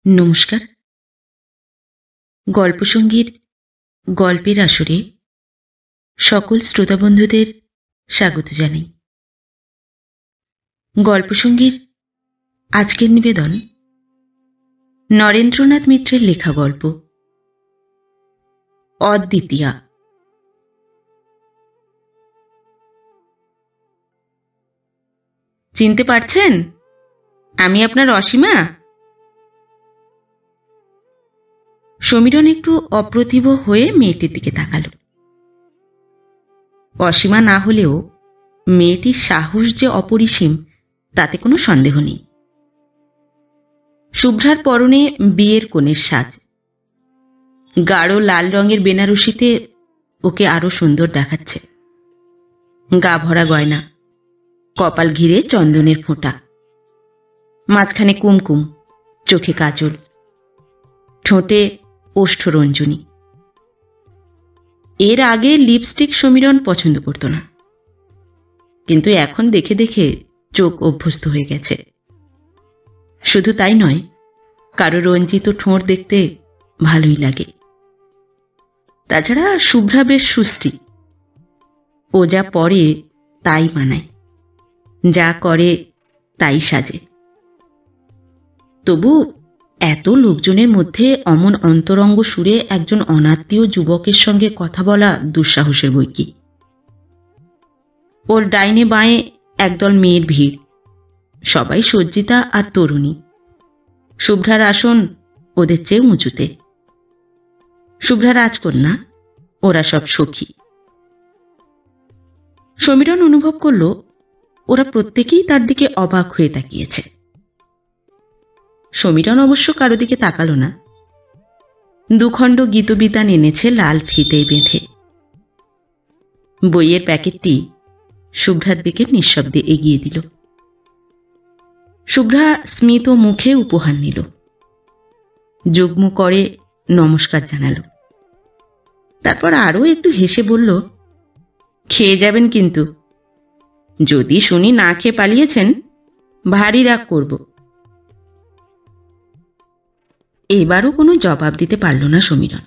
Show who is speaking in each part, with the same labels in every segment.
Speaker 1: নমস্কার। গল্পসঙ্গীর গল্পের আসরে সকল শ্রোতাবন্ধুদের স্বাগত জানাই। গল্পসঙ্গীর আজকের নিবেদন নরেন্দ্রনাথ মিত্রের লেখা গল্প অদ্বিতীয়া। চিনতে পারছেন? আমি আপনার অসীমা। সমীরণ একটু অপ্রতিভ হয়ে মেয়েটির দিকে তাকাল। অসীমা না হলেও মেয়েটির সাহস যে অপরিসীম তাতে কোনো সন্দেহ নেই। শুভ্রার পরনে বিয়ের কনের সাজ, গাঢ় লাল রঙের বেনারসিতে ওকে আরো সুন্দর দেখাচ্ছে। গা ভরা গয়না, কপাল ঘিরে চন্দনের ফোঁটা, মাঝখানে কুমকুম, চোখে কাজল, ঠোঁটে ওষ্ঠরঞ্জনী। এর আগে লিপস্টিক সমীরণ পছন্দ করত না, কিন্তু এখন দেখে দেখে চোখ অভ্যস্ত হয়ে গেছে। শুধু তাই নয়, কারো রঞ্জিত ঠোঁট দেখতে ভালোই লাগে। তাছাড়া শুভ্রা বেশ সুশ্রী। ও যা পরে তাই মানায়, যা করে তাই সাজে। তবু এত লোকজনের মধ্যে অমন অন্তরঙ্গ সুরে একজন অনাত্মীয় যুবকের সঙ্গে কথা বলা দুঃসাহসের বই কি। ওর ডাইনে বাঁয়ে একদল মেয়ের ভিড়, সবাই সজ্জিতা আর তরুণী। শুভ্রার আসন ওদের চেয়ে উঁচুতে। শুভ্রা রাজকন্যা, ওরা সব সখী। সমীরণ অনুভব করল ওরা প্রত্যেকেই তার দিকে অবাক হয়ে তাকিয়েছে। সমীরণ অবশ্য কারো দিকে তাকালো না। দুখণ্ড গীতবিতান এনেছে লাল ফিতে বেঁধে। বইয়ের প্যাকেটটি শুভ্রার দিকে নিঃশব্দে এগিয়ে দিল। শুভ্রা স্মিত মুখে উপহার নিল, যুগ্ম করে নমস্কার জানাল। তারপর আরও একটু হেসে বলল, খেয়ে যাবেন কিন্তু। যদি শুনি না খেয়ে পালিয়েছেন, ভারী রাগ করব। এবারও কোনো জবাব দিতে পারল না সমীরণ,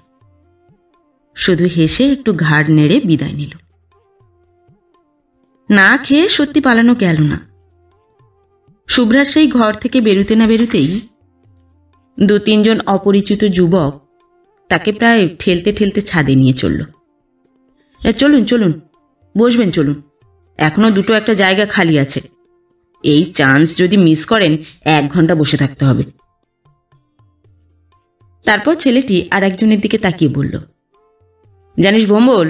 Speaker 1: শুধু হেসে একটু ঘাড় নেড়ে বিদায় নিল। না খেয়ে সত্যি পালানো গেল না। শুভ্রার সেই ঘর থেকে বেরুতে না বেরুতেই দু তিনজন অপরিচিত যুবক তাকে প্রায় ঠেলতে ঠেলতে ছাদে নিয়ে চলল। চলুন চলুন, বসবেন চলুন, এখনো দুটো একটা জায়গা খালি আছে। এই চান্স যদি মিস করেন 1 ঘন্টা বসে থাকতে হবে। তারপর ছেলেটি আর একজনের দিকে তাকিয়ে বলল, জানিস ভম্বল,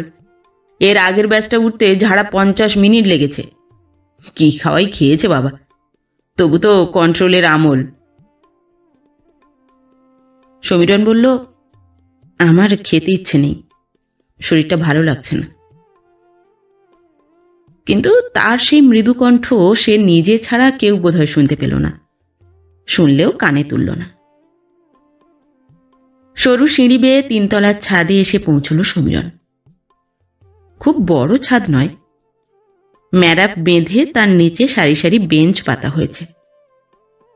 Speaker 1: এর আগের ব্যাচটা উঠতে ঝাড়া 50 মিনিট লেগেছে। কি খাওয়াই খেয়েছে বাবা, তবু তো কন্ট্রোলের আমল। সমীরণ বলল, আমার খেতে ইচ্ছে নেই, শরীরটা ভালো লাগছে না। কিন্তু তার সেই মৃদু কণ্ঠ সে নিজে ছাড়া কেউ বোধহয় শুনতে পেল না, শুনলেও কানে তুলল না। সরু সিঁড়ি বেয়ে 3 তলার ছাদে এসে পৌঁছল সমীরণ। খুব বড় ছাদ নয়, ম্যারাপ বেঁধে তার নিচে সারি সারি বেঞ্চ পাতা হয়েছে।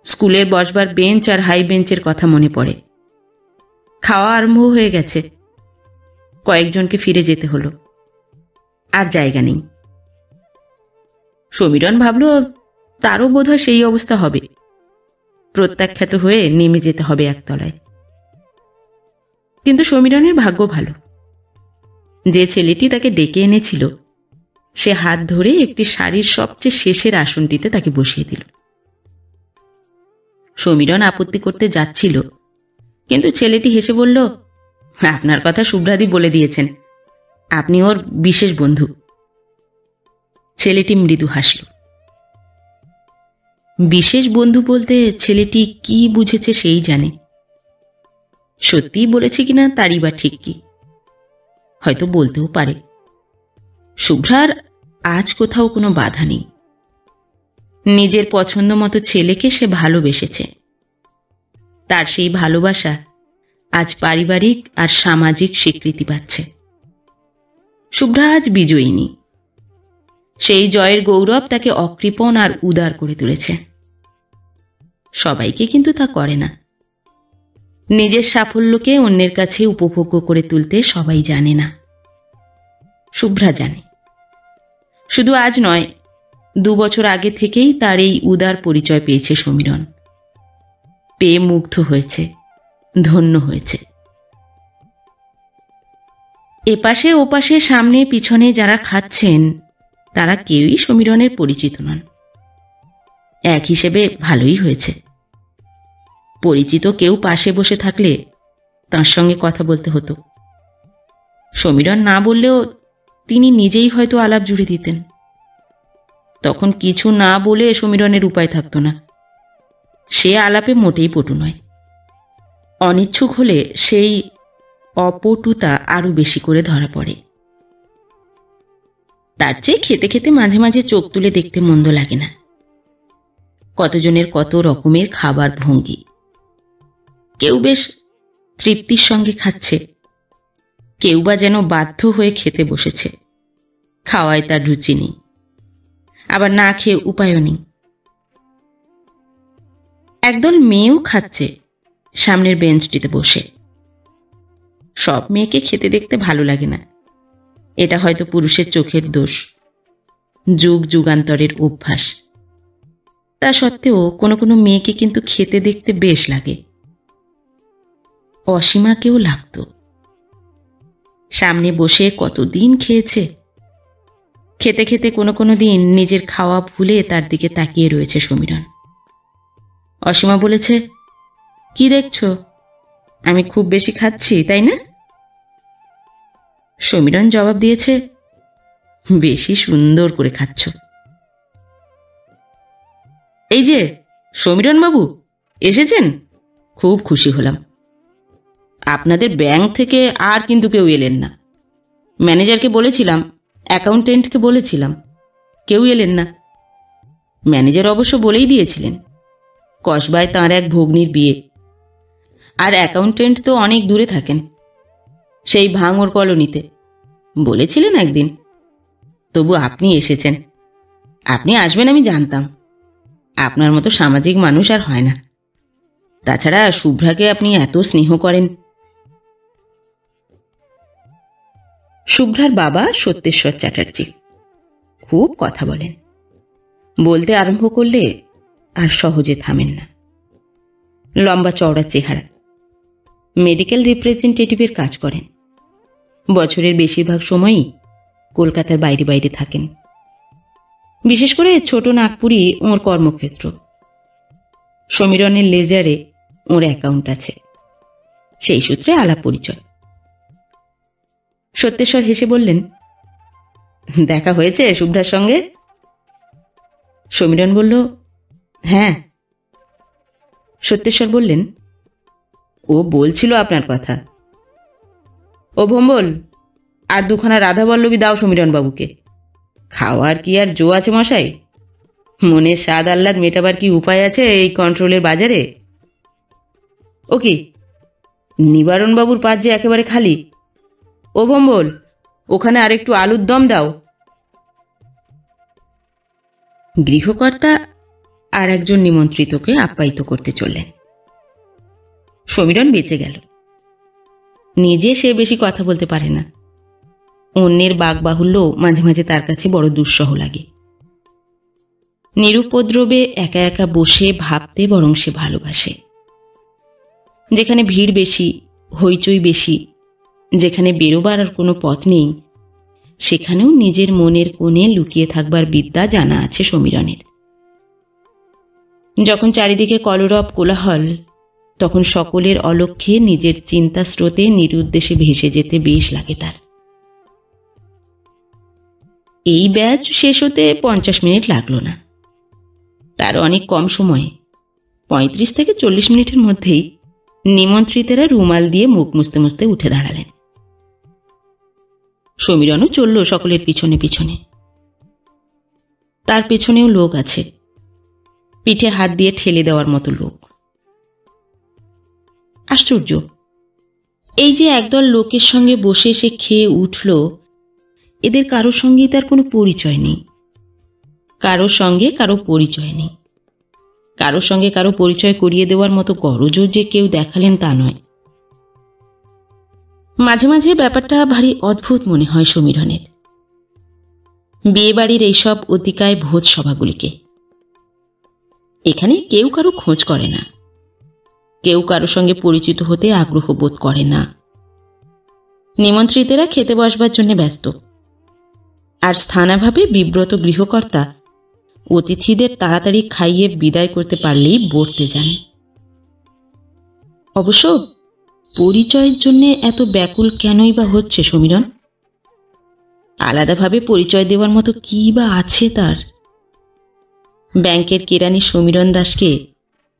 Speaker 1: স্কুলের বসবার বেঞ্চ আর হাই বেঞ্চের কথা মনে পড়ে। খাওয়া আরম্ভ হয়ে গেছে, কয়েকজনকে ফিরে যেতে হলো, আর জায়গা নেই। সমীরণ ভাবল তারও বোধহয় সেই অবস্থা হবে, প্রত্যাখ্যাত হয়ে নেমে যেতে হবে 1 তলায়। কিন্তু সমীরণের ভাগ্য ভালো, যে ছেলেটি তাকে ডেকে এনেছিল সে হাত ধরে একটি শাড়ির সবচেয়ে শেষের আসনটিতে তাকে বসিয়ে দিল। সমীরণ আপত্তি করতে যাচ্ছিল, কিন্তু ছেলেটি হেসে বলল, আপনার কথা শুভ্রাদি বলে দিয়েছেন, আপনি ওর বিশেষ বন্ধু। ছেলেটি মৃদু হাসল। বিশেষ বন্ধু বলতে ছেলেটি কি বুঝেছে সেই জানে। সত্যিই বলেছে কিনা তারই বা ঠিক কি, হয়তো বলতেও পারে। শুভ্রার আজ কোথাও কোনো বাধা নেই। নিজের পছন্দ মতো ছেলেকে সে ভালোবেসেছে। তার সেই ভালোবাসা আজ পারিবারিক আর সামাজিক স্বীকৃতি পাচ্ছে। শুভ্রা আজ বিজয়িনী। সেই জয়ের গৌরব তাকে অকৃপণ আর উদার করে তুলেছে। সবাইকে কিন্তু তা করে না। নিজের সাফল্যকে অন্যের কাছে উপভোগ্য করে তুলতে সবাই জানে না। শুভ্রা জানে। শুধু আজ নয়, 2 বছর আগে থেকেই তার এই উদার পরিচয় পেয়েছে সমীরণ। পেয়ে মুগ্ধ হয়েছে, ধন্য হয়েছে। এপাশে ওপাশে সামনে পিছনে যারা খাচ্ছেন তারা কেউই সমীরণের পরিচিত নন। এক হিসেবে ভালোই হয়েছে। পরিচিত কেউ পাশে বসে থাকলে তার সঙ্গে কথা বলতে হতো। সমীরণ না বললেও তিনি নিজেই হয়তো আলাপ জুড়ে দিতেন। তখন কিছু না বলে সমীরণের উপায় থাকত না। সে আলাপে মোটেই পটু নয়। অনিচ্ছুক হলে সেই অপটুতা আরো বেশি করে ধরা পড়ে। তার চেয়ে খেতে খেতে মাঝে মাঝে চোখ তুলে দেখতে মন্দ লাগে না। কতজনের কত রকমের খাবার ভঙ্গি। কেউ বেশ তৃপ্তির সঙ্গে খাচ্ছে, কেউ বা যেন বাধ্য হয়ে খেতে বসেছে। খাওয়ায় তার রুচি নেই, আবার না খেয়ে উপায়ও নেই। একদল মেয়েও খাচ্ছে সামনের বেঞ্চটিতে বসে। সব মেয়েকে খেতে দেখতে ভালো লাগে না। এটা হয়তো পুরুষের চোখের দোষ, যুগ যুগান্তরের অভ্যাস। তা সত্ত্বেও কোনো কোনো মেয়েকে কিন্তু খেতে দেখতে বেশ লাগে। অসীমাকেও লাগত। সামনে বসে কতদিন খেয়েছে। খেতে খেতে কোনো কোনো দিন নিজের খাওয়া ভুলে তার দিকে তাকিয়ে রয়েছে সমীরণ। অসীমা বলেছে, কি দেখছো? আমি খুব বেশি খাচ্ছি, তাই না? সমীরণ জবাব দিয়েছে, বেশি সুন্দর করে খাচ্ছ। এই যে সমীরণ বাবু এসেছেন, খুব খুশি হলাম। আপনাদের ব্যাংক থেকে আর কিন্তু কেউ এলেন না। ম্যানেজারকে বলেছিলাম, অ্যাকাউন্টেন্টকে বলেছিলাম, কেউ এলেন না। ম্যানেজার অবশ্য বলেই দিয়েছিলেন কসবায় তাঁর এক ভগ্নির বিয়ে, আর অ্যাকাউন্টেন্ট তো অনেক দূরে থাকেন, সেই ভাঙড় কলোনিতে। বলেছিলেন একদিন, তবু আপনি এসেছেন। আপনি আসবেন আমি জানতাম। আপনার মতো সামাজিক মানুষ আর হয় না। তাছাড়া শুভ্রাকে আপনি এত স্নেহ করেন। শুভ্রার বাবা সত্যেশ্বর চ্যাটার্জি খুব কথা বলেন। বলতে আরম্ভ করলে আর সহজে থামেন না। লম্বা চওড়া চেহারা, মেডিকেল রিপ্রেজেন্টেটিভের কাজ করেন। বছরের বেশিরভাগ সময়ই কলকাতার বাইরে বাইরে থাকেন। বিশেষ করে ছোট নাগপুরই ওঁর কর্মক্ষেত্র। সমীরণের লেজারে ওঁর অ্যাকাউন্ট আছে, সেই সূত্রে আলাপ পরিচয়। সত্যেশ্বর হেসে বললেন, দেখা হয়েছে শুভ্রার সঙ্গে? সমীরণ বলল, হ্যাঁ। সত্যেশ্বর বললেন, ও বলছিল আপনার কথা। ও ভম্বল, আর 2খানা রাধাবল্লভী দাও সমীরণ বাবুকে। খাওয়ার কি আর জো আছে মশাই? মনের স্বাদ আহ্লাদ মেটাবার কি উপায় আছে এই কন্ট্রোলের বাজারে? ও কি, নিবারণ বাবুর পাত যে একেবারে খালি। ও ভম্বল, ওখানে আরেকটু আলুর দম দাও। গৃহকর্তা আর একজন নিমন্ত্রিতকে আপ্যায়িত করতে চললেন। সমীরণ বেঁচে গেল। নিজে সে বেশি কথা বলতে পারে না। অন্যের বাকবাহুল্য মাঝে মাঝে তার কাছে বড় দুঃসহ লাগে। নিরুপদ্রবে একা একা বসে ভাবতে বরং সে ভালোবাসে। যেখানে ভিড় বেশি, হইচই বেশি, যেখানে বেরোবার আর কোনো পথ নেই, সেখানেও নিজের মনের কোণে লুকিয়ে থাকবার বিদ্যা জানা আছে সমীরণের। যখন চারিদিকে কলরব কোলাহল, তখন সকলের অলক্ষ্যে নিজের চিন্তা স্রোতে নিরুদ্দেশে ভেসে যেতে বেশ লাগে তার। এই ব্যাচ শেষ হতে 50 মিনিট লাগলো না। তার অনেক কম সময়ে 35 থেকে 40 মিনিটের মধ্যেই নিমন্ত্রিতেরা রুমাল দিয়ে মুখ মুছতে মুছতে উঠে দাঁড়ালেন। সমীরণও চলল সকলের পিছনে পিছনে। তার পেছনেও লোক আছে, পিঠে হাত দিয়ে ঠেলে দেওয়ার মতো লোক। আশ্চর্য, এই যে একদল লোকের সঙ্গে বসে সে খেয়ে উঠল, এদের কারোর সঙ্গেই তার কোনো পরিচয় নেই। কারোর সঙ্গে কারো পরিচয় নেই। কারোর সঙ্গে কারো পরিচয় করিয়ে দেওয়ার মতো গরজও যে কেউ দেখালেন তা নয়। মাঝে মাঝে ব্যাপারটা ভারী অদ্ভুত মনে হয় সমীরণের, বিয়েবাড়ির এইসব অতিকায় ভোজ সভাগুলিকে। এখানে কেউ কারো খোঁজ করে না, কেউ কারো সঙ্গে পরিচিত হতে আগ্রহ বোধ করে না। নিমন্ত্রিতেরা খেতে বসবার জন্য ব্যস্ত, আর স্থানাভাবে বিব্রত গৃহকর্তা অতিথিদের তাড়াতাড়ি খাইয়ে বিদায় করতে পারলেই বর্তে যান। অবশ্য পরিচয়ের জন্য এত ব্যাকুল কেনই বা হচ্ছে সমীরণ? আলাদাভাবে পরিচয় দেওয়ার মতো কি বা আছে তার? ব্যাংকের কেরানি সমীরণ দাসকে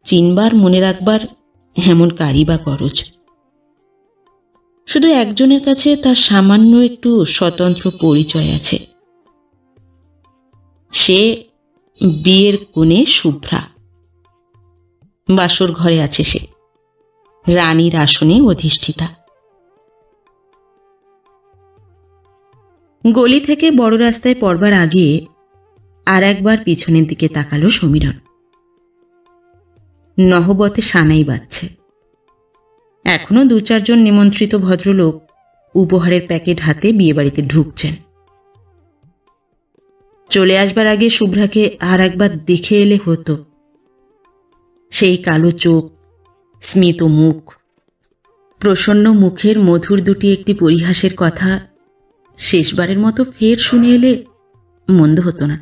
Speaker 1: চিনবার মনে রাখবার এমন কারই বা গরজ? শুধু একজনের কাছে তার সামান্য একটু স্বতন্ত্র পরিচয় আছে, সে বিয়ের কোণে শুভ্রা। বাসর ঘরে আছে সে, রানীর আসনে অধিষ্ঠিতা। গলি থেকে বড় রাস্তায় পড়বার আগে আর একবার পিছনের দিকে তাকালো সমীরণ। নহবতে সানাই বাজছে। এখনো 2-4 জন নিমন্ত্রিত ভদ্রলোক উপহারের প্যাকেট হাতে বিয়েবাড়িতে ঢুকছেন। চলে আসবার আগে শুভ্রাকে আর একবার দেখে এলে হতো। সেই কালো চোখ, স্মিত মুখ, প্রসন্ন মুখের মধুর দুটি একটি পরিহাসের কথা শেষবারের মতো ফের শুনে এলে মন্দ হতো না।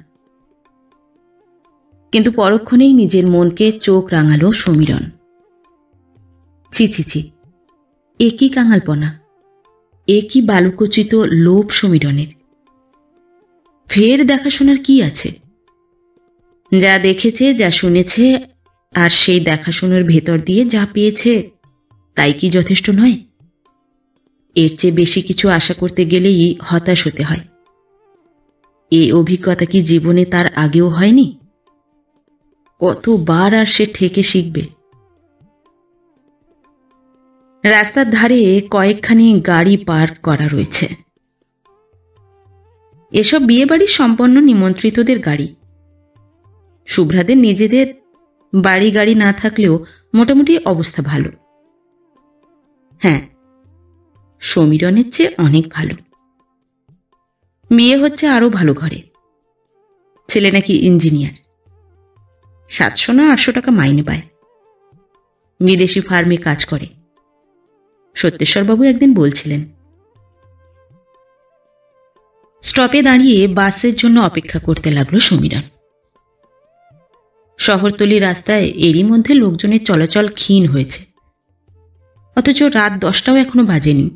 Speaker 1: কিন্তু পরক্ষণেই নিজের মনকে চোখ রাঙালো সমীরণ। ছি ছি ছি, এ কি কাঙালপনা, এ কি বালুকচিত লোভ সমীরণের! ফের দেখাশোনার কি আছে? যা দেখেছে, যা শুনেছে, আর সেই দেখাশোনার ভেতর দিয়ে যা পেয়েছে তাই কি যথেষ্ট নয়? এর চেয়ে বেশি কিছু আশা করতে গেলেই হতাশ হতে হয়। এই অভিজ্ঞতা কি জীবনে তার আগেও হয়নি? কতবার আর সে ঠেকে শিখবে? রাস্তার ধারে কয়েকখানি গাড়ি পার্ক করা রয়েছে। এসব বিয়েবাড়ি সম্পন্ন নিমন্ত্রিতদের গাড়ি। শুভ্রাদের নিজেদের বাড়ি গাড়ি না থাকলেও মোটামুটি অবস্থা ভালো। হ্যাঁ, সমীরণের চেয়ে অনেক ভালো। বিয়ে হচ্ছে আরো ভালো ঘরে। ছেলে নাকি ইঞ্জিনিয়ার, 700 না 800 টাকা মাইনে পায়। বিদেশি ফার্মে কাজ করে, সত্যেশ্বরবাবু একদিন বলছিলেন। স্টপে দাঁড়িয়ে বাসের জন্য অপেক্ষা করতে লাগলো সমীরণ। শহরতলি রাস্তায় এরই মধ্যে লোকজনের চলাচল ক্ষীণ হয়েছে, অথচ রাত 10টাও এখনো বাজেনি।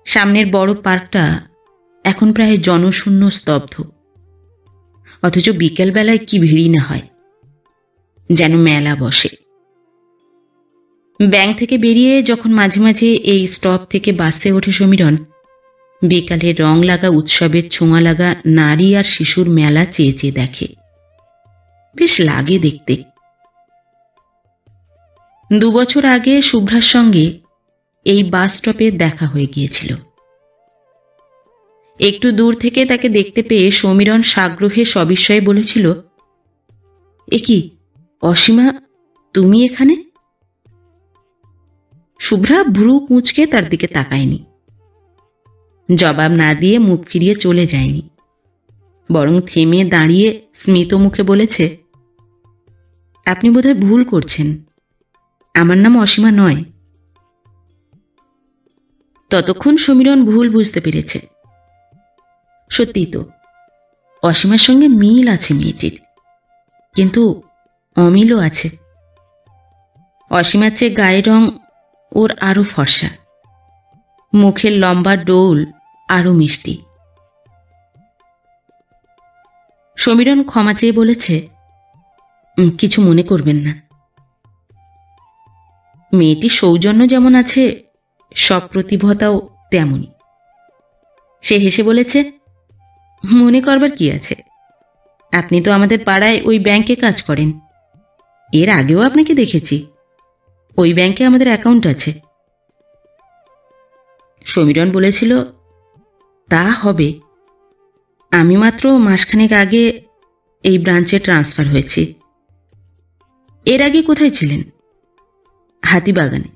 Speaker 1: সামনের বড় পার্কটা এখন প্রায় জনশূন্য, স্তব্ধ। অথচ বিকেলবেলায় কি ভিড়ই না হয়, যেন মেলা বসে। ব্যাংক থেকে বেরিয়ে যখন মাঝে মাঝে এই স্টপ থেকে বাসে ওঠে সমীরণ, বিকালে রং লাগা উৎসবের ছোঁয়া লাগা নারী আর শিশুর মেলা চেয়ে চেয়ে দেখে। বেশ লাগে দেখতে। 2 বছর আগে শুভ্রার সঙ্গে এই বাস স্টপে দেখা হয়ে গিয়েছিল। একটু দূর থেকে তাকে দেখতে পেয়ে সমীরণ সাগ্রহে সবিস্ময়ে বলেছিল, এ কি অসীমা, তুমি এখানে? শুভ্রা ভ্রু কুঁচকে তার দিকে তাকায়নি, জবাব না দিয়ে মুখ ফিরিয়ে চলে যায়নি, বরং থেমে দাঁড়িয়ে স্মিত মুখে বলেছে, আপনি বোধহয় ভুল করছেন, আমার নাম অসীমা নয়। ততক্ষণ সমীরণ ভুল বুঝতে পেরেছে। সত্যিই তো, অসীমার সঙ্গে মিল আছে মেয়েটির, কিন্তু অমিলও আছে। অসীমার চেয়ে গায়ের রং ওর আরো ফর্সা, মুখের লম্বা ডৌল আরো মিষ্টি। সমীরণ ক্ষমা চেয়ে বলেছে, কিছু মনে করবেন না। মেয়েটির সৌজন্য যেমন আছে, সপ্রতিভতাও তেমনই। সে হেসে বলেছে, মনে করবার কি আছে, আপনি তো আমাদের পাড়ায় ওই ব্যাংকে কাজ করেন। এর আগেও আপনাকে দেখেছি, ওই ব্যাংকে আমাদের অ্যাকাউন্ট আছে। সমীরণ বলেছিল, তা হবে, আমি মাত্র মাসখানেক আগে এই ব্রাঞ্চে ট্রান্সফার হয়েছি। এর আগে কোথায় ছিলেন? হাতিবাগানে।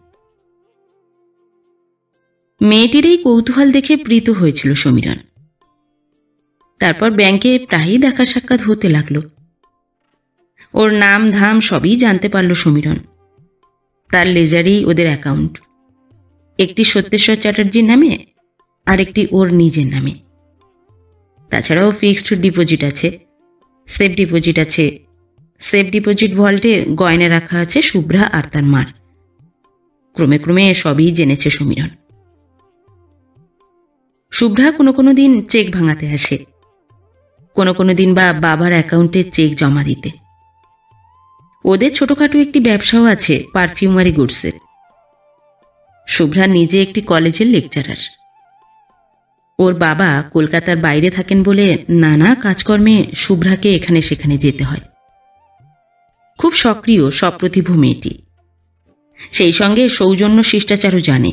Speaker 1: মেয়েটির এই কৌতূহল দেখে প্রীত হয়েছিল সমীরণ। তারপর ব্যাংকে প্রায়ই দেখা সাক্ষাৎ হতে লাগলো। ওর নাম ধাম সবই জানতে পারল সমীরণ। তার লেজারেই ওদের অ্যাকাউন্ট, একটি সত্যেশ্বর চ্যাটার্জির নামে আর একটি ওর নিজের নামে। তাছাড়াও ফিক্সড ডিপোজিট আছে, সেফ ডিপোজিট আছে। সেফ ডিপোজিট ভল্টে গয়না রাখা আছে শুভ্রা আর তার মার। ক্রমে ক্রমে সবই জেনেছে সমীরণ। শুভ্রা কোনো কোনো দিন চেক ভাঙাতে আসে, কোনো কোনো দিন বা বাবার অ্যাকাউন্টে চেক জমা দিতে। ওদের ছোটখাটো একটি ব্যবসাও আছে পারফিউমারি গুডসের। শুভ্রা নিজে একটি কলেজের লেকচারার। ওর বাবা কলকাতার বাইরে থাকেন বলে নানা কাজকর্মে শুভ্রাকে এখানে সেখানে যেতে হয়। খুব সক্রিয় সপ্রতিভ মেয়েটি, সেই সঙ্গে সৌজন্য শিষ্টাচারও জানে।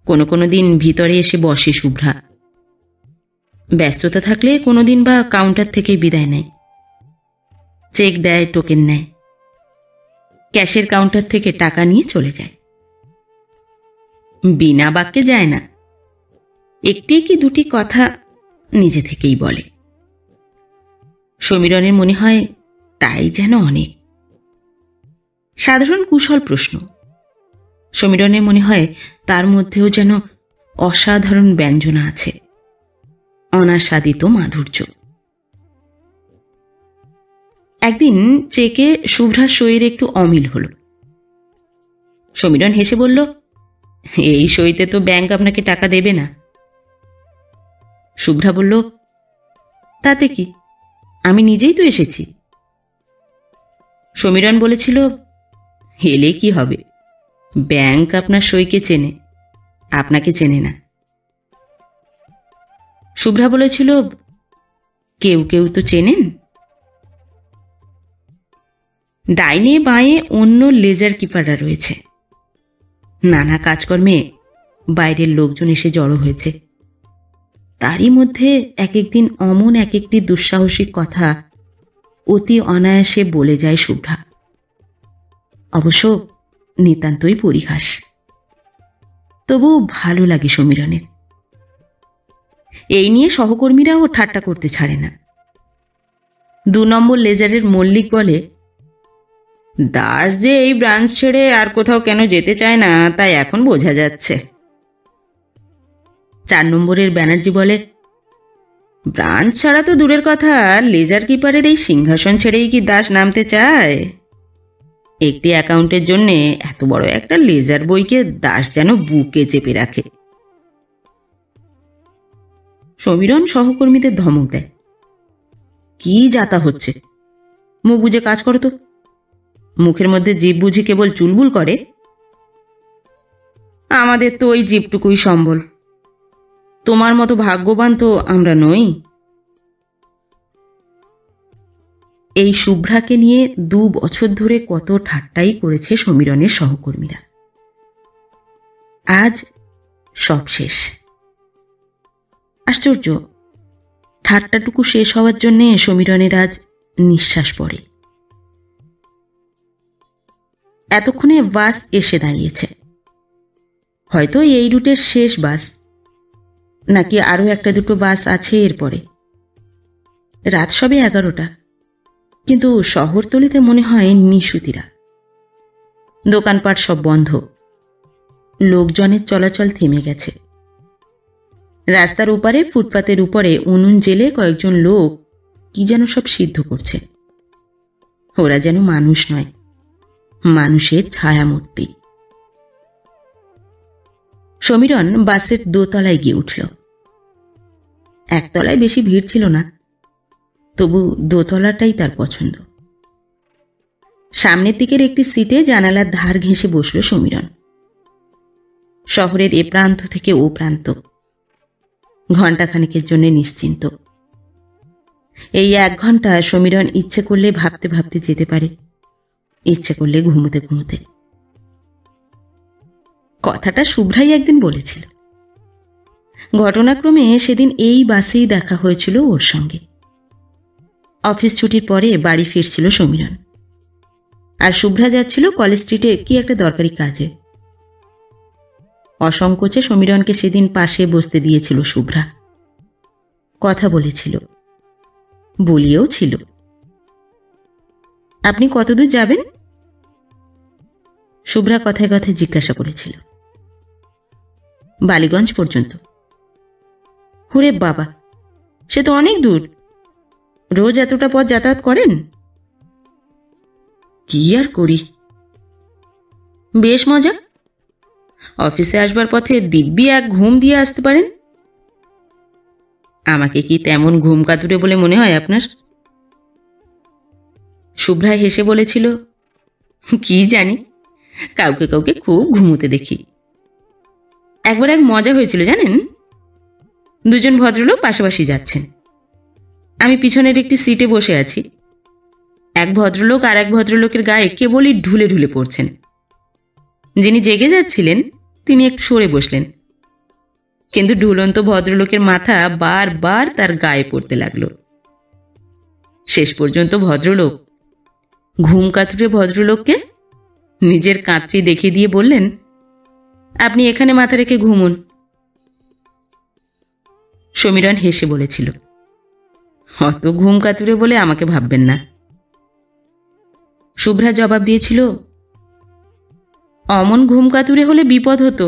Speaker 1: কোনো কোনো দিন ভিতরে এসে বসে শুভ্রা। ব্যস্ততা থাকলে কোনোদিন বা কাউন্টার থেকে বিদায় নেয়, চেক দেয়, টোকেন নেয়, ক্যাশের কাউন্টার থেকে টাকা নিয়ে চলে যায়। বিনা বাক্যে যায় না, একটি কি দুটি কথা নিজে থেকেই বলে। সমীরণের মনে হয় তাই যেন অনেক। সাধারণ কুশল প্রশ্ন, সমীরণের মনে হয় তার মধ্যেও যেন অসাধারণ ব্যঞ্জনা আছে, অনাস্বাদিত মাধুর্য। একদিন চেকে শুভ্রার সইয়ের একটু অমিল হলো। সমীরণ হেসে বলল, এই সইতে তো ব্যাংক আপনাকে টাকা দেবে না। শুভ্রা বলল, তাতে কি, আমি নিজেই তো এসেছি। সমীরণ বলেছিল, হেলে কি হবে, ব্যাংক আপনার সইকে চেনে, আপনাকে চেনে না। শুভ্রা বলেছিল, কেউ কেউ তো চেনেন। ডাইনে বাঁয়ে অন্য লেজার কিপাররা রয়েছে। নানা কাজকর্মে বাইরের লোকজন এসে জড়ো হয়েছে। তারই মধ্যে এক একদিন অমন এক একটি দুঃসাহসিক কথা অতি অনায়াসে বলে যায় শুভ্রা। অবশ্য নিতান্তই পরিহাস, তবু ভালো লাগে সমীরণের। এই নিয়ে সহকর্মীরাও ঠাট্টা করতে ছাড়ে না। 2 নম্বর লেজারের মল্লিক বলে, দাস যে এই ব্রাঞ্চ ছেড়ে আর কোথাও কেন যেতে চায় না তাই এখন বোঝা যাচ্ছে। 4 নম্বরের ব্যানার্জি বলে, ব্রাঞ্চ ছাড়া তো দূরের কথা, লেজার কিপারের এই সিংহাসন ছেড়েই কি দাস নামতে চায়? একটি অ্যাকাউন্টের জন্য এত বড় একটা লেজার বইকে দাস যেন বুকে চেপে রাখে। সমীরণ সহকর্মীদের ধমক দেয়, কি যাতা হচ্ছে, মুখ বুঝে কাজ করো তো, মুখের মধ্যে জিভ বুঝি কেবল চুলবুল করে। আমাদের তো ওই জিভটুকুই সম্বল, তোমার মতো ভাগ্যবান তো আমরা নই। এই শুভ্রাকে নিয়ে 2 বছর ধরে কত ঠাট্টাই করেছে সমীরণের সহকর্মীরা। আজ সব শেষ। আশ্চর্য, ঠাট্টাটুকু শেষ হওয়ার জন্য সমীরণের আজ নিঃশ্বাস পড়ে। এতক্ষণে বাস এসে দাঁড়িয়েছে। হয়তো এই রুটের শেষ বাস, নাকি আরও 1-2 বাস আছে এরপরে। রাত সবে 11টা, কিন্তু শহরতলিতে মনে হয় নিশুতিরা। দোকানপাট সব বন্ধ, লোকজনের চলাচল থেমে গেছে। রাস্তার ওপারে ফুটপাতের উপরে উনুন জেলে কয়েকজন লোক কি যেন সব সিদ্ধ করছে। ওরা যেন মানুষ নয়, মানুষের ছায়ামূর্তি। সমীরণ বাসের দোতলায় গিয়ে উঠল। একতলায় বেশি ভিড় ছিল না, তবু দোতলাটাই তার পছন্দ। সামনের দিকের একটি সিটে জানালার ধার ঘেঁষে বসল সমীরণ। শহরের এ প্রান্ত থেকে ও প্রান্ত, ঘণ্টাখানেকের জন্য নিশ্চিন্ত। এই 1 ঘণ্টা সমীরণ ইচ্ছে করলে ভাবতে ভাবতে যেতে পারে, ইচ্ছে করলে ঘুমোতে ঘুমোতে। কথাটা শুভ্রাই একদিন বলেছিল। ঘটনাক্রমে সেদিন এই বাসেই দেখা হয়েছিল ওর সঙ্গে। অফিস ছুটির পরে বাড়ি ফিরছিল সমীরণ। আর শুভ্রা যাচ্ছিল কলেজ স্ট্রিটে কি একটা দরকারি কাজে। অসংকোচে সমীরণকে সেদিন পাশে বসতে দিয়েছিল শুভ্রা। কথা বলেছিল, বলিয়েও ছিল। আপনি কতদূর যাবেন? শুভ্রা কথায় কথায় জিজ্ঞাসা করেছিল। বালিগঞ্জ পর্যন্ত। হুরে বাবা, সে তো অনেক দূর। রোজ এতটা পথ যাতায়াত করেন? কি আর করি, বেশ মজা। অফিসে আসবার পথে দিব্যি এক ঘুম দিয়ে আসতে পারেন। আমাকে কি তেমন ঘুম কাতুরে বলে মনে হয় আপনার? শুভ্রা হেসে বলেছিল, কি জানি, কাউকে কাউকে খুব ঘুমোতে দেখি। একবার এক মজা হয়েছিল জানেন। দুজন ভদ্রলোক পাশাপাশি যাচ্ছেন, আমি পিছনের একটি সিটে বসে আছি। এক ভদ্রলোক আর এক ভদ্রলোকের গায়ে কেবলই ঢুলে ঢুলে পড়ছেন। যিনি জেগে যাচ্ছিলেন তিনি একটু সরে বসলেন, কিন্তু ঢুলন্ত ভদ্রলোকের মাথা বারবার তার গায়ে পড়তে লাগলো। শেষ পর্যন্ত ভদ্রলোক ঘুম কাতুরে ভদ্রলোককে নিজের কাঁতরি দেখিয়ে দিয়ে বললেন, আপনি এখানে মাথা রেখে ঘুমুন। সমীরণ হেসে বলেছিল, অত ঘুম কাতুরে বলে আমাকে ভাববেন না। শুভ্রা জবাব দিয়েছিল, অমন ঘুম কাতুরে হলে বিপদ হতো।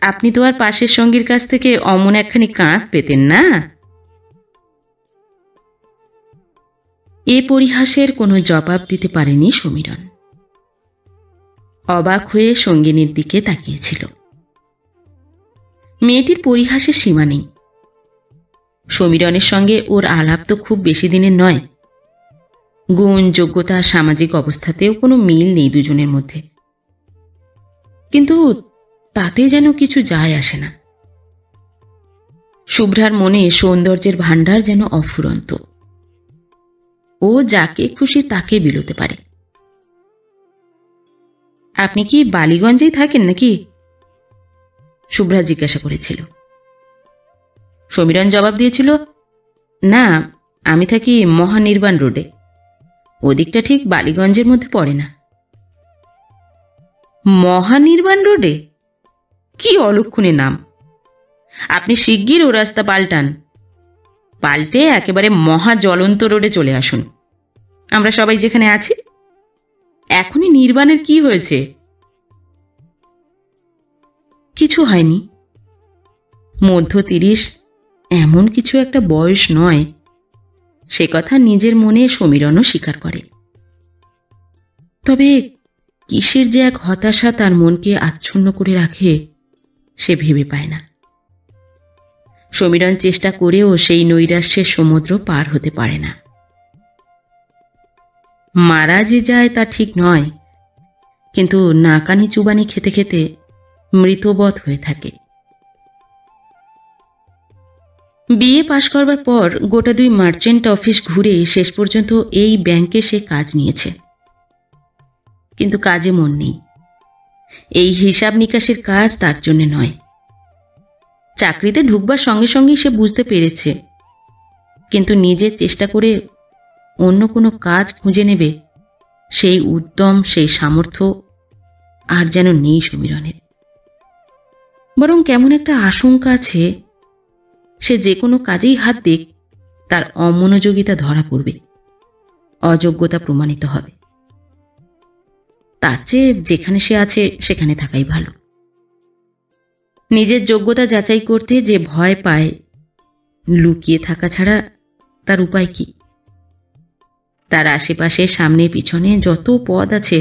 Speaker 1: আপনি তো আর পাশের সঙ্গীর কাছ থেকে অমন একখানি কাঁধ পেতেন না। এ পরিহাসের কোনো জবাব দিতে পারেনি সমীরণ। অবাক হয়ে সঙ্গিনীর দিকে তাকিয়েছিল। মেয়েটির পরিহাসের সীমা নেই। সমীরণের সঙ্গে ওর আলাপ তো খুব বেশি দিনের নয়। গুণ, যোগ্যতা, সামাজিক অবস্থাতেও কোনো মিল নেই দুজনের মধ্যে, কিন্তু তাতে যেন কিছু যায় আসে না। শুভ্রার মনে সৌন্দর্যের ভাণ্ডার যেন অফুরন্ত। ও যাকে খুশি তাকে বিলোতে পারে। আপনি কি বালিগঞ্জেই থাকেন নাকি? শুভ্রা জিজ্ঞাসা করেছিল। সমীরণ জবাব দিয়েছিল, না, আমি থাকি মহানির্বাণ রোডে। ওদিকটা ঠিক বালিগঞ্জের মধ্যে পড়ে না। মহানির্বাণ রোডে? কি অলক্ষণে নাম! আপনি শিগগির ও রাস্তা পাল্টান, পাল্টে একেবারে মহা জ্বলন্ত রোডে চলে আসুন। আমরা সবাই যেখানে আছি। এখনই নির্বাণের কি হয়েছে? কিছু হয়নি। মধ্য 30 এমন কিছু একটা বয়স নয়, সে কথা নিজের মনে সমীরণও স্বীকার করে। তবে কিসের যে এক হতাশা তার মনকে আচ্ছন্ন করে রাখে সে ভেবে পায় না। সমীরণ চেষ্টা করেও সেই নৈরাশ্যের সমুদ্র পার হতে পারে না। মারা যে যায় তা ঠিক নয়, কিন্তু নাকানি চুবানি খেতে খেতে মৃতবৎ হয়ে থাকে। বিএ পাশ করবার পর গোটা 2 মার্চেন্ট অফিস ঘুরে শেষ পর্যন্ত এই ব্যাংকে সে কাজ নিয়েছে, কিন্তু কাজে মন নেই। এই হিসাব নিকাশের কাজ তার জন্য নয়। চাকরিতে ঢুকবার সঙ্গে সঙ্গেই সে বুঝতে পেরেছে, কিন্তু নিজের চেষ্টা করে অন্য কোনো কাজ খুঁজে নেবে সেই উদ্যম, সেই সামর্থ্য আর যেন নেই সমীরণের। বরং কেমন একটা আশঙ্কা আছে, সে যে কোনো কাজেই হাত দিক তার অমনোযোগিতা ধরা পড়বে, অযোগ্যতা প্রমাণিত হবে। তার চেয়ে যেখানে সে আছে সেখানে থাকাই ভালো। নিজের যোগ্যতা যাচাই করতে যে ভয় পায়, লুকিয়ে থাকা ছাড়া তার উপায় কি? তার আশেপাশে সামনে পিছনে যত পদ আছে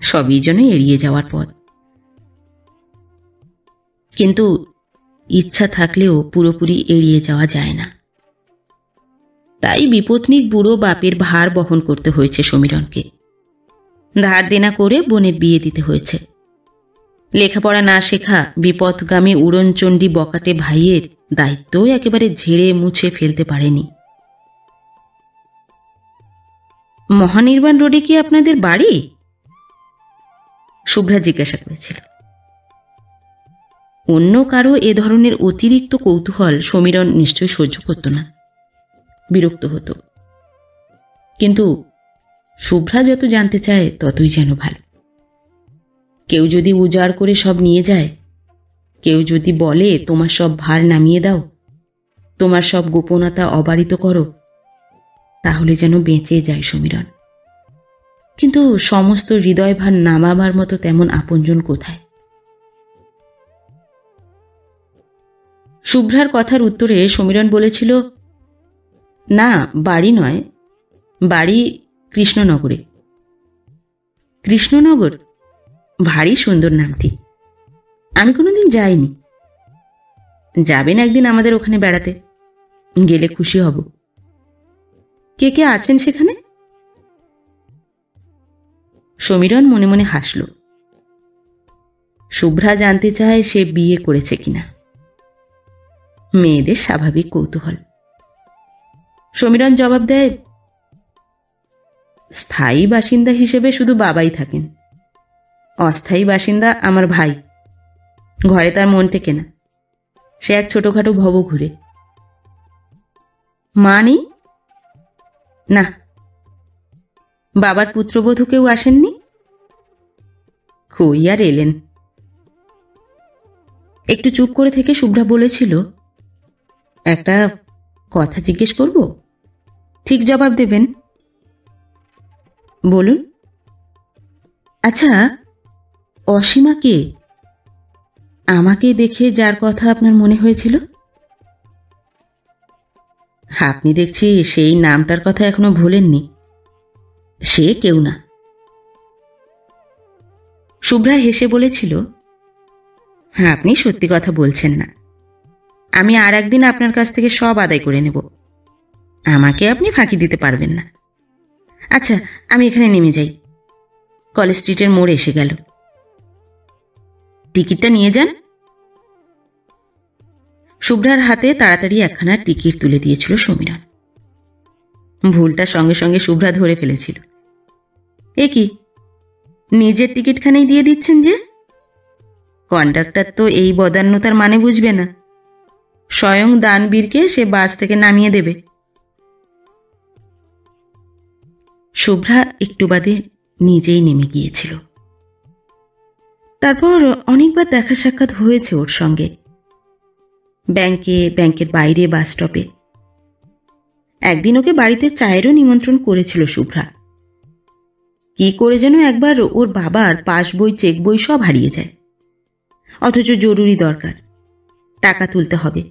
Speaker 1: সবই যেন এড়িয়ে যাওয়ার পথ। কিন্তু ইচ্ছা থাকলেও পুরোপুরি এড়িয়ে যাওয়া যায় না। তাই বিপত্নিক বুড়ো বাপের ভার বহন করতে হয়েছে সমীরণকে। ধার দেনা করে বোনের বিয়ে দিতে হয়েছে। লেখাপড়া না শেখা বিপথগামী উড়নচণ্ডী বকাটে ভাইয়ের দায়িত্বও একেবারে ঝেড়ে মুছে ফেলতে পারেনি। মহানির্বাণ রোডে কি আপনাদের বাড়ি? শুভ্রা জিজ্ঞাসা করেছিল। অন্য কারো এ ধরনের অতিরিক্ত কৌতূহল সমীরণ নিশ্চয়ই সহ্য করত না, বিরক্ত হতো। কিন্তু শুভ্রা যত জানতে চায় ততই যেন ভালো। কেউ যদি উজাড় করে সব নিয়ে যায়, কেউ যদি বলে তোমার সব ভার নামিয়ে দাও, তোমার সব গোপনতা অবারিত করো, তাহলে যেন বেঁচে যায় সমীরণ। কিন্তু সমস্ত হৃদয় ভার নামাবার মতো তেমন আপনজন কোথায়? শুভ্রার কথার উত্তরে সমীরণ বলেছিল, না, বাড়ি নয়, বাড়ি কৃষ্ণনগরে। কৃষ্ণনগর? ভারী সুন্দর নামটি। আমি কোনোদিন যাইনি। যাবেন একদিন আমাদের ওখানে বেড়াতে, গেলে খুশি হব। কে কে আছেন সেখানে? সমীরণ মনে মনে হাসল। শুভ্রা জানতে চায় সে বিয়ে করেছে কিনা। মেয়েদের স্বাভাবিক কৌতূহল। সমীরণ জবাব দেয়, স্থায়ী বাসিন্দা হিসেবে শুধু বাবাই থাকেন। অস্থায়ী বাসিন্দা আমার ভাই। ঘরে তার মন টেকে না, সে এক ছোটখাটো ভব ঘুরে। মা নেই? না। বাবার পুত্রবধূ কেউ আসেননি? কই আর এলেন। একটু চুপ করে থেকে শুভ্রা বলেছিল, একটা কথা জিজ্ঞেস করব, ঠিক জবাব দেবেন। বলুন। আচ্ছা, অসীমা কে? আমাকে দেখে যার কথা আপনার মনে হয়েছিল? আপনি দেখছি সেই নামটার কথা এখনো ভোলেননি। সে কেউ না। শুভ্রা হেসে বলেছিল, হ্যাঁ, আপনি সত্যি কথা বলছেন না। আমি আর একদিন আপনার কাছ থেকে সব আদায় করে নেব। আমাকে আপনি ফাঁকি দিতে পারবেন না। আচ্ছা, আমি এখানে নেমে যাই। কলেজ স্ট্রিটের মোড় এসে গেল। টিকিটটা নিয়ে যান। শুভ্রার হাতে তাড়াতাড়ি একখানা টিকিট তুলে দিয়েছিল সমীরণ। ভুলটা সঙ্গে সঙ্গে শুভ্রা ধরে ফেলেছিল। এ কি, নিজের টিকিটখানেই দিয়ে দিচ্ছেন যে? কন্ডাক্টর তো এই বদান্যতার মানে বুঝবে না। স্বয়ং দানবীরকে সে বাস থেকে নামিয়ে দেবে। শুভ্রা একটু বাদে নিজেই নেমে গিয়েছিল। তারপর অনেকবার দেখা সাক্ষাৎ হয়েছে ওর সঙ্গে, ব্যাংকে, ব্যাংকের বাইরে, বাস স্টপে। একদিন ওকে বাড়িতে চায়েরও নিমন্ত্রণ করেছিল শুভ্রা। কি করে যেন একবার ওর বাবার পাস বই, চেক বই সব হারিয়ে যায়। অথচ জরুরি দরকার, টাকা তুলতে হবে।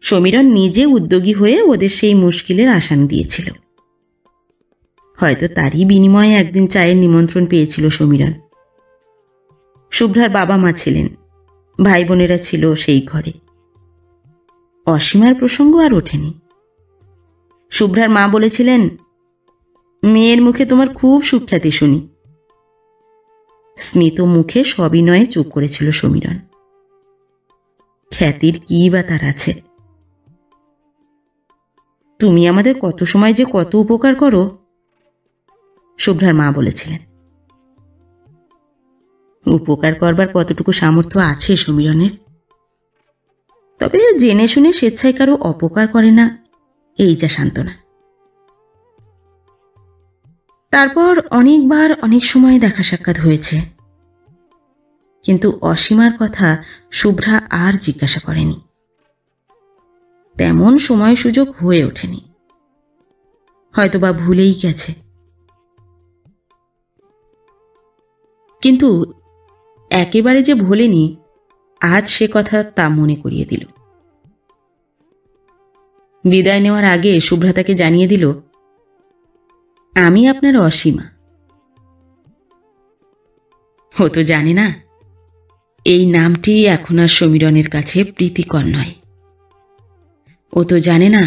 Speaker 1: সমীরণ নিজে উদ্যোগী হয়ে ওদের সেই মুশকিলের আসান দিয়েছিল। হয়তো তারই বিনিময়ে একদিন চায়ের নিমন্ত্রণ পেয়েছিল সমীরণ। শুভ্রার বাবা মা ছিলেন, ভাই বোনেরা ছিল সেই ঘরে। অসীমার প্রসঙ্গ আর ওঠেনি। শুভ্রার মা বলেছিলেন, মেয়ের মুখে তোমার খুব সুখ্যাতি শুনি। স্মিত মুখে সবিনয়ে চুপ করেছিল সমীরণ। খ্যাতির কি বা তার আছে? তুমি আমাদের কত সময় যে কত উপকার করো, শুভ্রার মা বলেছিলেন। উপকার করবার কতটুকু সামর্থ্য আছে সমীরণের? তবে জেনে শুনে স্বেচ্ছায় কারো অপকার করে না, এই যা সান্ত্বনা। তারপর অনেকবার অনেক সময় দেখা সাক্ষাৎ হয়েছে, কিন্তু অসীমার কথা শুভ্রা আর জিজ্ঞাসা করেনি। তেমন সময় সুযোগ হয়ে ওঠেনি, হয়তোবা ভুলেই গেছে। কিন্তু একেবারে যে ভোলেনি, আজ সে কথা তা মনে করিয়ে দিল। বিদায় নেওয়ার আগে শুভ্রা তাকে জানিয়ে দিল, আমি আপনার অসীমা। ও তো জানে না এই নামটি এখন আর সমীরণের কাছে প্রীতিকর নয়। ও তো জানে না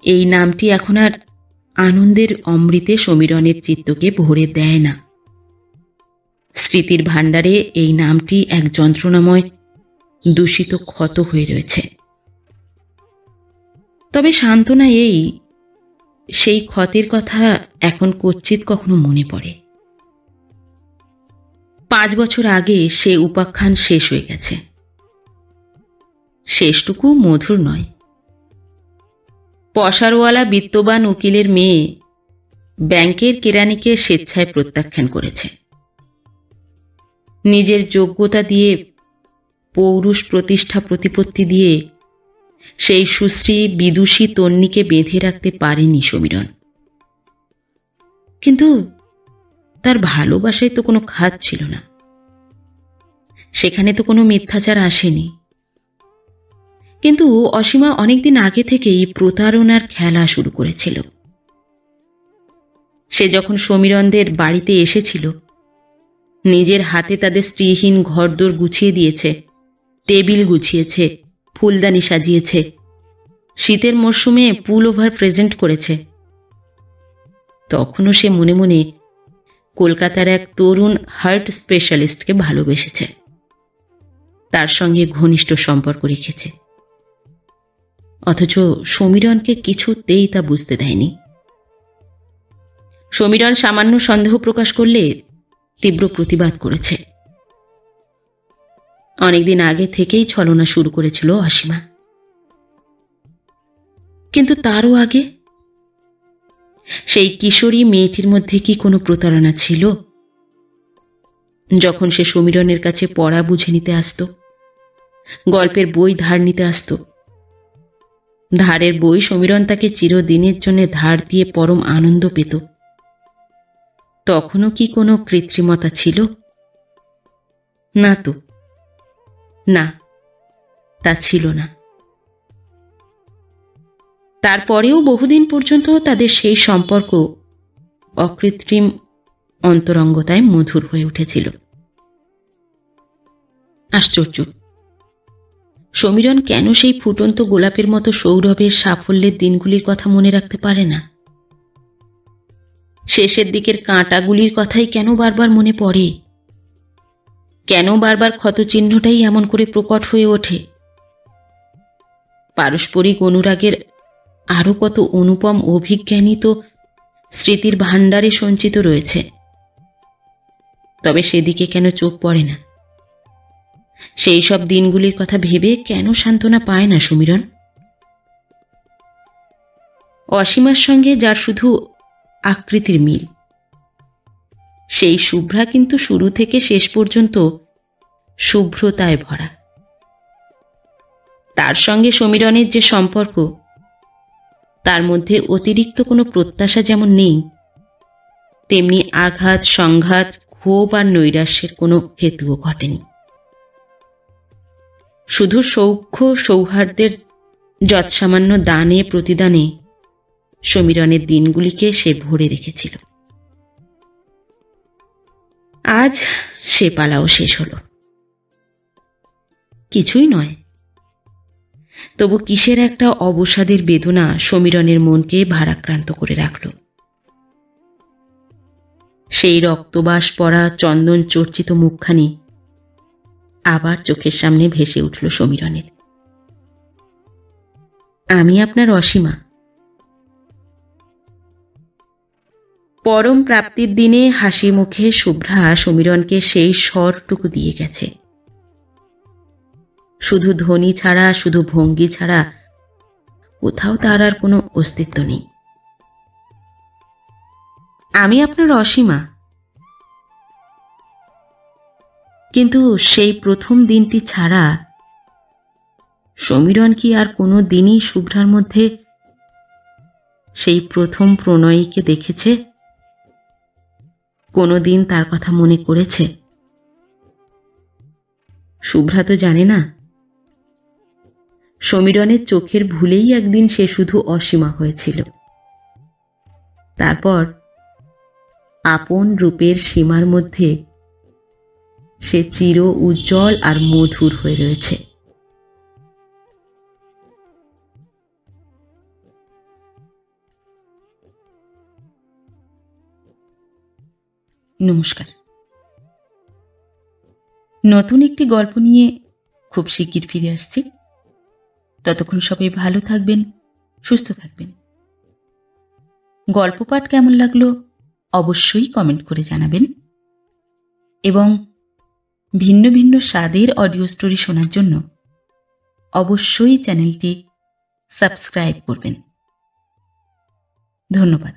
Speaker 1: এই নামটি এখন আর আনন্দের অমৃতে সমীরণের চিত্তকে ভরে দেয় না। স্মৃতির ভাণ্ডারে এই নামটি এক যন্ত্রণাময় দূষিত ক্ষত হয়ে রয়েছে। তবে সান্ত্বনা এই, সেই ক্ষতের কথা এখন কচ্ছিৎ কখনো মনে পড়ে। 5 বছর আগে সে উপাখ্যান শেষ হয়ে গেছে। শেষটুকু মধুর নয়। পশারওয়ালা বিত্তবান উকিলের মেয়ে ব্যাংকের কেরানিকে স্বেচ্ছায় প্রত্যাখ্যান করেছে। নিজের যোগ্যতা দিয়ে, পৌরুষ প্রতিষ্ঠা প্রতিপত্তি দিয়ে সেই সুশ্রী বিদুষী তন্বীকে বেঁধে রাখতে পারেনি সমীরণ। কিন্তু তার ভালোবাসায় তো কোনো খাদ ছিল না, সেখানে তো কোনো মিথ্যাচার আসেনি। কিন্তু অসীমা অনেকদিন আগে থেকেই প্রতারণার খেলা শুরু করেছিল। সে যখন সমীরণদের বাড়িতে এসেছিল, নিজের হাতে তাদের স্ত্রীহীন ঘরদোর গুছিয়ে দিয়েছে, টেবিল গুছিয়েছে, ফুলদানি সাজিয়েছে, শীতের মরশুমে পুল ওভার প্রেজেন্ট করেছে, তখনও সে মনে মনে কলকাতার এক তরুণ হার্ট স্পেশালিস্টকে ভালোবেসেছে, তার সঙ্গে ঘনিষ্ঠ সম্পর্ক রেখেছে। অথচ সমীরণকে কিছুতেই তা বুঝতে দেয়নি। সমীরণ সামান্য সন্দেহ প্রকাশ করলে তীব্র প্রতিবাদ করেছে। অনেকদিন আগে থেকেই ছলনা শুরু করেছিল অসীমা। কিন্তু তারও আগে সেই কিশোরী মেয়েটির মধ্যে কি কোনো প্রতারণা ছিল? যখন সে সমীরণের কাছে পড়া বুঝে নিতে আসত, গল্পের বই ধার নিতে আসত, ধারের বই সমীরণ তাকে চিরদিনের জন্য ধার দিয়ে পরম আনন্দ পেত, তখনও কি কোনো কৃত্রিমতা ছিল? না তো, না, তা ছিল না। তারপরেও বহুদিন পর্যন্ত তাদের সেই সম্পর্ক অকৃত্রিম অন্তরঙ্গতায় মধুর হয়ে উঠেছিল। আশ্চর্য, সমীরণ কেন সেই ফুটন্ত গোলাপের মতো সৌরভের সাফল্যের দিনগুলির কথা মনে রাখতে পারে না? শেষের দিকের কাঁটাগুলির কথাই কেন বারবার মনে পড়ে? কেন বারবার ক্ষতচিহ্নটাই এমন করে প্রকট হয়ে ওঠে? পারস্পরিক অনুরাগের আরো কত অনুপম অভিজ্ঞানই তো স্মৃতির ভাণ্ডারে সঞ্চিত রয়েছে। তবে সেদিকে কেন চোখ পড়ে না? সেই সব দিনগুলির কথা ভেবে কেন সান্ত্বনা পায় না সমীরণ? অসীমার সঙ্গে যার শুধু আকৃতির মিল, সেই শুভ্রা কিন্তু শুরু থেকে শেষ পর্যন্ত শুভ্রতায় ভরা। তার সঙ্গে সমীরণের যে সম্পর্ক, তার মধ্যে অতিরিক্ত কোনো প্রত্যাশা যেমন নেই, তেমনি আঘাত, সংঘাত, ক্ষোভ আর নৈরাশ্যের কোনো হেতুও ঘটেনি। শুধু সৌখ্য সৌহার্দ্যের যৎসামান্য দানে প্রতিদানে সমীরণের দিনগুলিকে সে ভরে রেখেছিল। আজ সে পালাও শেষ হলো। কিছুই নয়, তবু কিসের একটা অবসাদের বেদনা সমীরণের মনকে ভারাক্রান্ত করে রাখল। সেই রক্তবাস পড়া চন্দন চর্চিত মুখখানি আবার চোখের সামনে ভেসে উঠল সমীরণের। আমি আপনার অসীমা। পরম প্রাপ্তির দিনে হাসি মুখে শুভ্রা সমীরণকে সেই স্বরটুকু দিয়ে গেছে। শুধু ধ্বনি ছাড়া, শুধু ভঙ্গি ছাড়া কোথাও তার আর কোনো অস্তিত্ব নেই। আমি আপনার অসীমা। কিন্তু সেই প্রথম দিনটি ছাড়া সমীরণ কি আর কোনো দিনই শুভ্রার মধ্যে সেই প্রথম প্রণয়ীকে দেখেছে? কোনো দিন তার কথা মনে করেছে? শুভ্রা তো জানে না। সমীরণের চোখের ভুলেই একদিন সে শুধু অসীমা হয়েছিল। তারপর আপন রূপের সীমার মধ্যে সে চির উজ্জ্বল আর মধুর হয়ে রয়েছে। নমস্কার। নতুন একটি গল্প নিয়ে খুব শিগগির ফিরে আসছি। ততক্ষণ সবাই ভালো থাকবেন, সুস্থ থাকবেন। গল্প পাঠ কেমন লাগলো অবশ্যই কমেন্ট করে জানাবেন এবং ভিন্ন ভিন্ন স্বাদের অডিও স্টোরি শোনার জন্য অবশ্যই চ্যানেলটি সাবস্ক্রাইব করবেন। ধন্যবাদ।